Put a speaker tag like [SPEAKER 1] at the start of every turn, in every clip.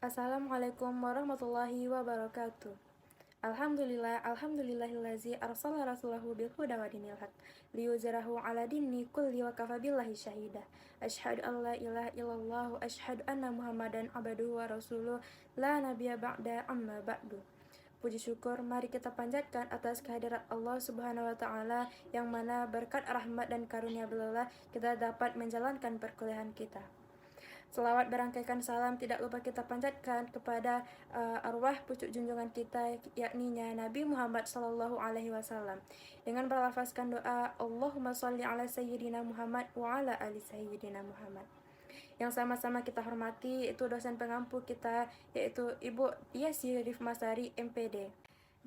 [SPEAKER 1] Assalamualaikum warahmatullahi wabarakatuh. Alhamdulillahillazi arsala rasulahu bil huda wa dinil haq liyuzhirahu ala dini kulli wa kafa billahi syahida. Asyhadu an la ilaha illallah wa asyhadu anna Muhammadan abduhu wa rasuluh la nabiyya ba'da amma ba'du. Puji syukur mari kita panjatkan atas kehadirat Allah Subhanahu wa taala yang mana berkat rahmat dan karunia beliau kita dapat menjalankan perkuliahan kita. Selawat berangkaikan salam tidak lupa kita panjatkan kepada arwah pucuk junjungan kita yakninya Nabi Muhammad Sallallahu Alaihi Wasallam dengan berlafazkan doa Allahumma sholli ala sayyidina Muhammad wa ala ali sayyidina Muhammad. Yang sama-sama kita hormati itu dosen pengampu kita yaitu Ibu Yasi Rifmasari MPD,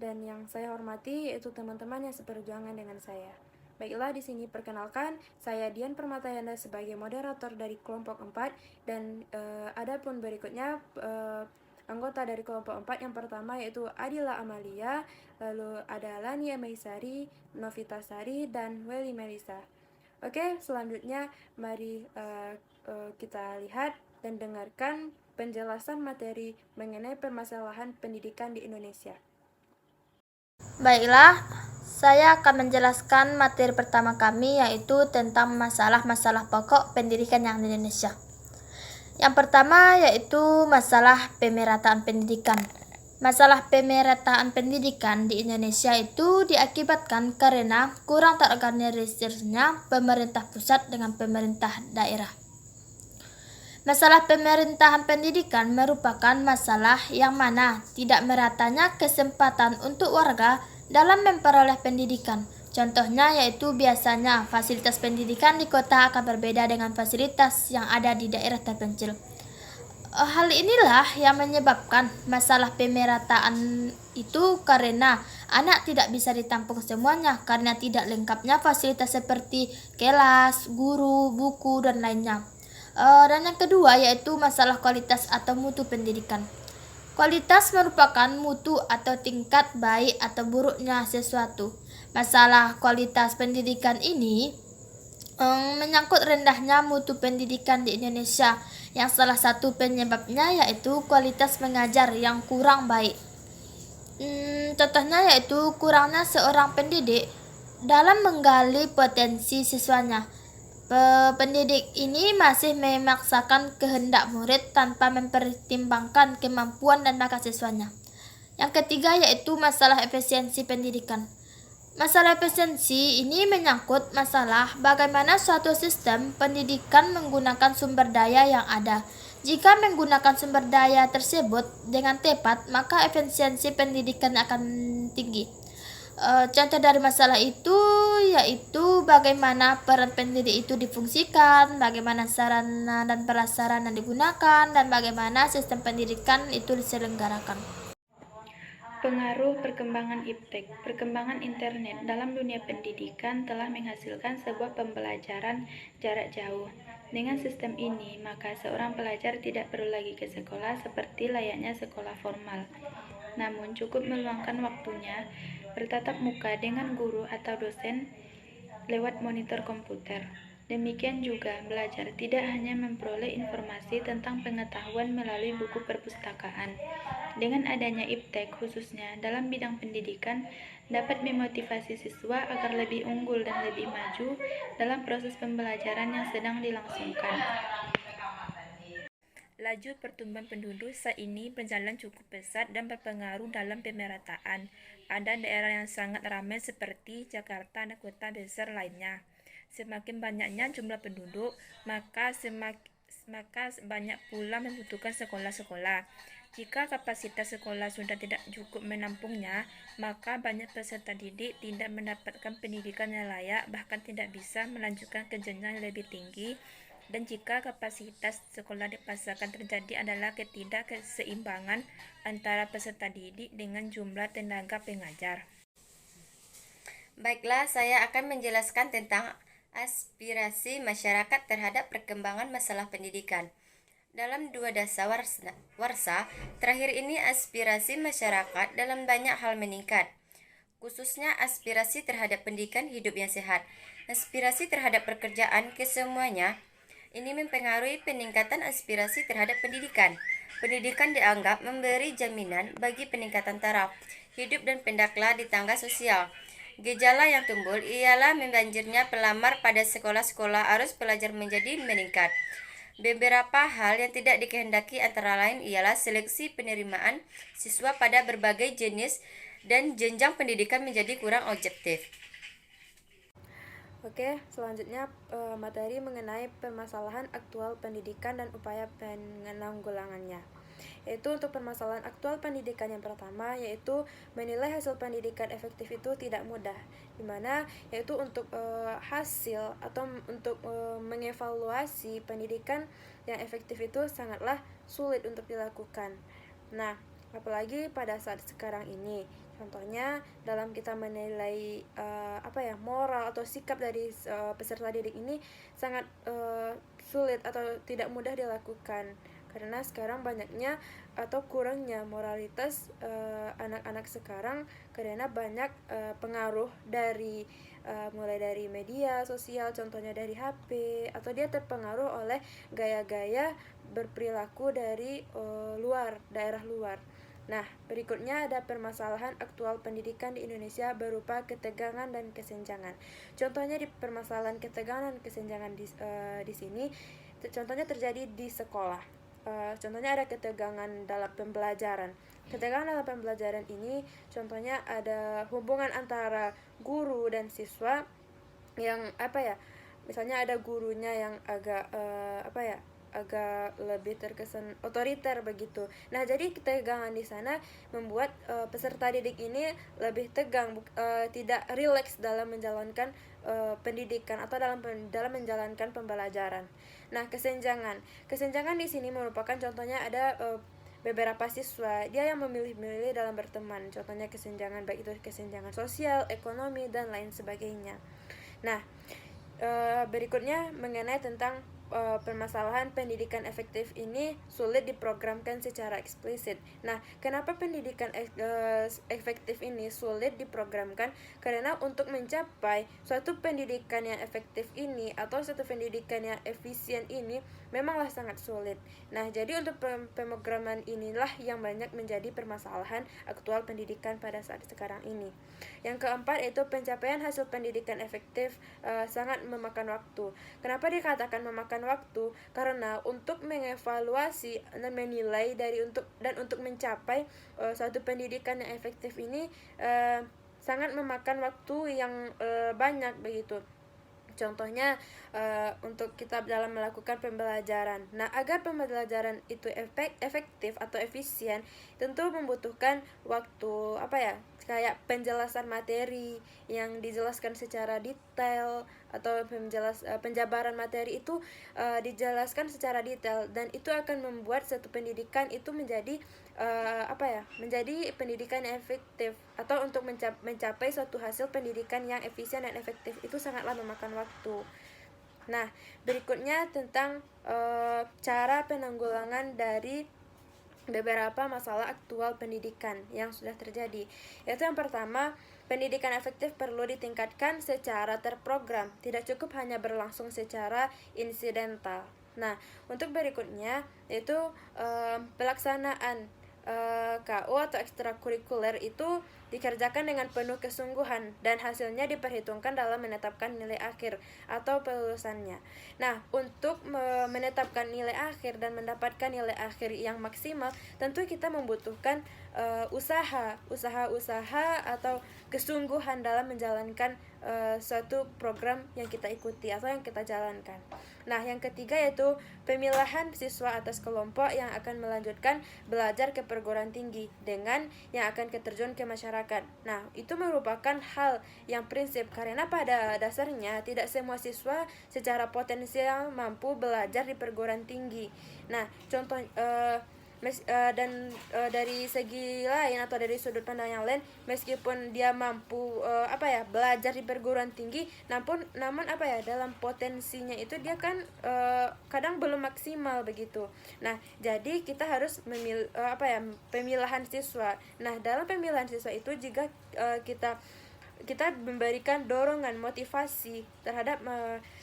[SPEAKER 1] dan yang saya hormati yaitu teman-teman yang seperjuangan dengan saya. Baiklah, di sini perkenalkan, saya Dian Permatayanda sebagai moderator dari kelompok 4 dan adapun berikutnya anggota dari kelompok 4 yang pertama yaitu Adila Amalia, lalu ada Lania Mehisari, Novita Sari, dan Welly Melisa. Oke, selanjutnya mari kita lihat dan dengarkan penjelasan materi mengenai permasalahan pendidikan di Indonesia.
[SPEAKER 2] Baiklah, saya akan menjelaskan materi pertama kami yaitu tentang masalah-masalah pokok pendidikan yang di Indonesia. Yang pertama yaitu masalah pemerataan pendidikan. Masalah pemerataan pendidikan di Indonesia itu diakibatkan karena kurang terorganisirnya pemerintah pusat dengan pemerintah daerah. Masalah pemerintahan pendidikan merupakan masalah yang mana tidak meratanya kesempatan untuk warga dalam memperoleh pendidikan. Contohnya yaitu biasanya fasilitas pendidikan di kota akan berbeda dengan fasilitas yang ada di daerah terpencil. Hal inilah yang menyebabkan masalah pemerataan itu karena anak tidak bisa ditampung semuanya karena tidak lengkapnya fasilitas seperti kelas, guru, buku, dan lainnya. Dan yang kedua yaitu masalah kualitas atau mutu pendidikan. Kualitas merupakan mutu atau tingkat baik atau buruknya sesuatu. Masalah kualitas pendidikan ini menyangkut rendahnya mutu pendidikan di Indonesia, yang salah satu penyebabnya yaitu kualitas mengajar yang kurang baik. Contohnya yaitu kurangnya seorang pendidik dalam menggali potensi siswanya. Pendidik ini masih memaksakan kehendak murid tanpa mempertimbangkan kemampuan dan bakat siswanya. Yang ketiga yaitu masalah efisiensi pendidikan. Masalah efisiensi ini menyangkut masalah bagaimana suatu sistem pendidikan menggunakan sumber daya yang ada. Jika menggunakan sumber daya tersebut dengan tepat, maka efisiensi pendidikan akan tinggi. Contoh dari masalah itu yaitu bagaimana peran pendidik itu difungsikan, bagaimana sarana dan prasarana digunakan, dan bagaimana sistem pendidikan itu diselenggarakan.
[SPEAKER 1] Pengaruh perkembangan iptek. Perkembangan internet dalam dunia pendidikan telah menghasilkan sebuah pembelajaran jarak jauh. Dengan sistem ini, maka seorang pelajar tidak perlu lagi ke sekolah seperti layaknya sekolah formal. Namun cukup meluangkan waktunya bertatap muka dengan guru atau dosen lewat monitor komputer. Demikian juga belajar tidak hanya memperoleh informasi tentang pengetahuan melalui buku perpustakaan. Dengan adanya iptek khususnya dalam bidang pendidikan dapat memotivasi siswa agar lebih unggul dan lebih maju dalam proses pembelajaran yang sedang dilangsungkan. Laju pertumbuhan penduduk saat ini berjalan cukup pesat dan berpengaruh dalam pemerataan. Ada daerah yang sangat ramai seperti Jakarta dan kota besar lainnya. Semakin banyaknya jumlah penduduk, maka banyak pula membutuhkan sekolah-sekolah. Jika kapasitas sekolah sudah tidak cukup menampungnya, maka banyak peserta didik tidak mendapatkan pendidikan yang layak, bahkan tidak bisa melanjutkan ke jenjang yang lebih tinggi. Dan jika kapasitas sekolah dipaksakan, terjadi adalah ketidakseimbangan antara peserta didik dengan jumlah tenaga pengajar.
[SPEAKER 3] Baiklah, saya akan menjelaskan tentang aspirasi masyarakat terhadap perkembangan masalah pendidikan. Dalam 2 dasawarsa terakhir ini aspirasi masyarakat dalam banyak hal meningkat, khususnya aspirasi terhadap pendidikan hidup yang sehat, aspirasi terhadap pekerjaan, kesemuanya ini mempengaruhi peningkatan aspirasi terhadap pendidikan. Pendidikan dianggap memberi jaminan bagi peningkatan taraf hidup dan pendaklah di tangga sosial. Gejala yang timbul ialah membanjirnya pelamar pada sekolah-sekolah, arus pelajar menjadi meningkat. Beberapa hal yang tidak dikehendaki antara lain ialah seleksi penerimaan siswa pada berbagai jenis dan jenjang pendidikan menjadi kurang objektif.
[SPEAKER 1] Oke, selanjutnya materi mengenai permasalahan aktual pendidikan dan upaya penanggulangannya. Yaitu untuk permasalahan aktual pendidikan yang pertama, yaitu menilai hasil pendidikan efektif itu tidak mudah, dimana yaitu untuk hasil atau untuk mengevaluasi pendidikan yang efektif itu sangatlah sulit untuk dilakukan. Nah, apalagi pada saat sekarang ini. Contohnya dalam kita menilai moral atau sikap dari peserta didik ini sangat sulit atau tidak mudah dilakukan, karena sekarang banyaknya atau kurangnya moralitas anak-anak sekarang, karena banyak pengaruh dari mulai dari media sosial, contohnya dari HP, atau dia terpengaruh oleh gaya-gaya berperilaku dari daerah luar. Nah, berikutnya ada permasalahan aktual pendidikan di Indonesia berupa ketegangan dan kesenjangan. Contohnya di permasalahan ketegangan dan kesenjangan di sini, contohnya terjadi di sekolah. Contohnya ada ketegangan dalam pembelajaran. Ketegangan dalam pembelajaran ini contohnya ada hubungan antara guru dan siswa yang misalnya ada gurunya yang agak agak lebih terkesan otoriter begitu. Nah, jadi ketegangan di sana membuat peserta didik ini lebih tegang, tidak rileks dalam menjalankan pendidikan atau dalam menjalankan pembelajaran. Nah, kesenjangan di sini merupakan contohnya ada beberapa siswa dia yang memilih-milih dalam berteman. Contohnya kesenjangan baik itu kesenjangan sosial, ekonomi, dan lain sebagainya. Nah, berikutnya mengenai tentang permasalahan pendidikan efektif ini sulit diprogramkan secara eksplisit. Nah, kenapa pendidikan efektif ini sulit diprogramkan? Karena untuk mencapai suatu pendidikan yang efektif ini atau suatu pendidikan yang efisien ini memanglah sangat sulit. Nah, jadi untuk pemrograman inilah yang banyak menjadi permasalahan aktual pendidikan pada saat sekarang ini. Yang keempat yaitu pencapaian hasil pendidikan efektif sangat memakan waktu. Kenapa dikatakan memakan waktu? Karena untuk mengevaluasi dan menilai untuk mencapai suatu pendidikan yang efektif ini sangat memakan waktu yang banyak begitu. Contohnya untuk kita dalam melakukan pembelajaran. Nah, agar pembelajaran itu efektif atau efisien, tentu membutuhkan waktu kayak penjelasan materi yang dijelaskan secara detail, atau penjabaran materi itu dijelaskan secara detail, dan itu akan membuat satu pendidikan itu menjadi menjadi pendidikan yang efektif, atau untuk mencapai suatu hasil pendidikan yang efisien dan efektif itu sangatlah memakan waktu. Nah, berikutnya tentang cara penanggulangan dari beberapa masalah aktual pendidikan yang sudah terjadi. Yaitu yang pertama, pendidikan efektif perlu ditingkatkan secara terprogram, tidak cukup hanya berlangsung secara insidental. Nah, untuk berikutnya yaitu pelaksanaan KU atau ekstrakurikuler itu dikerjakan dengan penuh kesungguhan dan hasilnya diperhitungkan dalam menetapkan nilai akhir atau kelulusannya. Nah, untuk menetapkan nilai akhir dan mendapatkan nilai akhir yang maksimal, tentu kita membutuhkan usaha atau kesungguhan dalam menjalankan suatu program yang kita ikuti atau yang kita jalankan. Nah, yang ketiga yaitu pemilahan siswa atas kelompok yang akan melanjutkan belajar ke perguruan tinggi dengan yang akan terjun ke masyarakat. Nah, itu merupakan hal yang prinsip, karena pada dasarnya tidak semua siswa secara potensial mampu belajar di perguruan tinggi. Nah, contoh dari segi lain atau dari sudut pandang yang lain, meskipun dia mampu belajar di perguruan tinggi, namun dalam potensinya itu dia kan kadang belum maksimal begitu. Nah, jadi kita harus pemilahan siswa. Nah, dalam pemilihan siswa itu jika kita memberikan dorongan motivasi terhadap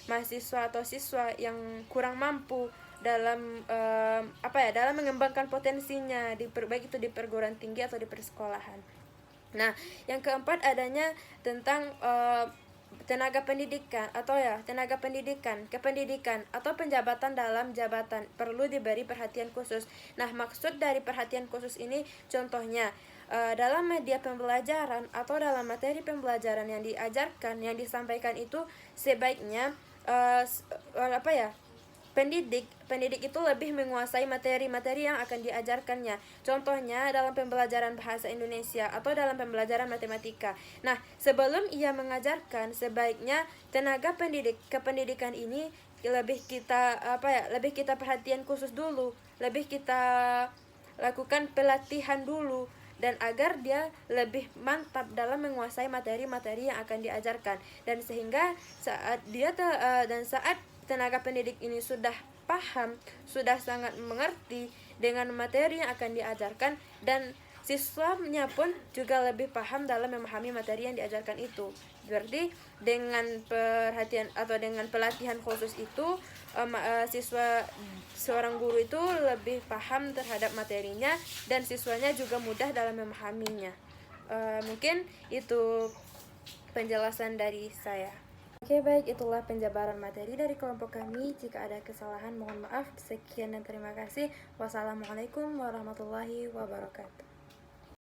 [SPEAKER 1] mahasiswa atau siswa yang kurang mampu dalam dalam mengembangkan potensinya baik itu di perguruan tinggi atau di persekolahan. Nah, yang keempat adanya tentang tenaga pendidikan kependidikan atau penjabatan dalam jabatan perlu diberi perhatian khusus. Nah, maksud dari perhatian khusus ini contohnya dalam media pembelajaran atau dalam materi pembelajaran yang diajarkan, yang disampaikan itu sebaiknya pendidik itu lebih menguasai materi-materi yang akan diajarkannya. Contohnya dalam pembelajaran bahasa Indonesia atau dalam pembelajaran matematika. Nah, sebelum ia mengajarkan, sebaiknya tenaga kependidikan ini lebih kita perhatian khusus dulu, lebih kita lakukan pelatihan dulu, dan agar dia lebih mantap dalam menguasai materi-materi yang akan diajarkan, dan sehingga saat tenaga pendidik ini sudah paham, sudah sangat mengerti dengan materi yang akan diajarkan, dan siswanya pun juga lebih paham dalam memahami materi yang diajarkan itu. Berarti dengan perhatian atau dengan pelatihan khusus itu seorang guru itu lebih paham terhadap materinya, dan siswanya juga mudah dalam memahaminya. Mungkin itu penjelasan dari saya. Oke, baik, itulah penjabaran materi dari kelompok kami. Jika ada kesalahan mohon maaf. Sekian dan terima kasih. Wassalamualaikum warahmatullahi wabarakatuh.